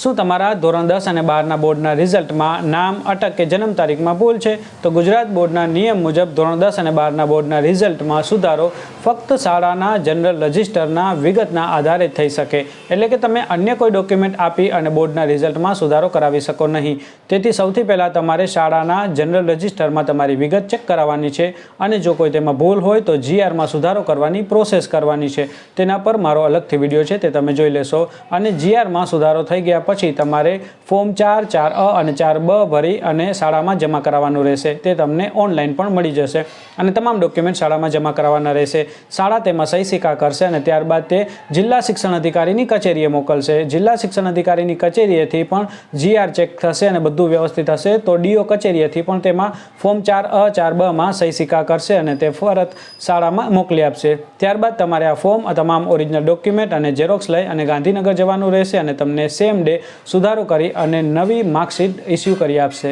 શું તમારા ધોરણ 10 અને 12ના બોર્ડના રિઝલ્ટમાં નામ, અટક કે જન્મ તારીખમાં ભૂલ છે? તો ગુજરાત બોર્ડના નિયમ મુજબ ધોરણ 10 અને 12ના બોર્ડના રિઝલ્ટમાં સુધારો ફક્ત શાળાના જનરલ રજિસ્ટરના વિગતના આધારે થઈ શકે, એટલે કે તમે અન્ય કોઈ ડોક્યુમેન્ટ આપી અને બોર્ડના રિઝલ્ટમાં સુધારો કરાવી શકો નહીં. તેથી સૌથી પહેલાં તમારે શાળાના જનરલ રજિસ્ટરમાં તમારી વિગત ચેક કરાવવાની છે અને જો કોઈ તેમાં ભૂલ હોય તો GRમાં સુધારો કરવાની પ્રોસેસ કરવાની છે. તેના પર મારો અલગથી વિડીયો છે, તે તમે જોઈ લેશો. અને GRમાં સુધારો થઈ ગયા પછી તમારે ફોર્મ 4, 4A અને 4B ભરી અને શાળામાં જમા કરાવવાનું રહેશે. તે તમને ઓનલાઈન પણ મળી જશે અને તમામ ડોક્યુમેન્ટ શાળામાં જમા કરાવવાના રહેશે. શાળા તેમાં સહી સિક્કા કરશે અને ત્યારબાદ તે જિલ્લા શિક્ષણ અધિકારીની કચેરીએ મોકલશે. જિલ્લા શિક્ષણ અધિકારીની કચેરીએથી પણ GR ચેક થશે અને બધું વ્યવસ્થિત હશે તો DO કચેરીએથી પણ તેમાં ફોર્મ 4A, 4Bમાં સહી સિક્કા કરશે અને તે પરત શાળામાં મોકલી આપશે. ત્યારબાદ તમારે આ ફોર્મ, તમામ ઓરિજિનલ ડોક્યુમેન્ટ અને ઝેરોક્સ લઈ અને ગાંધીનગર જવાનું રહેશે અને તમને સેમ ડે સુધારો કરી અને નવી માર્કશીટ ઇસ્યુ કરી આપશે.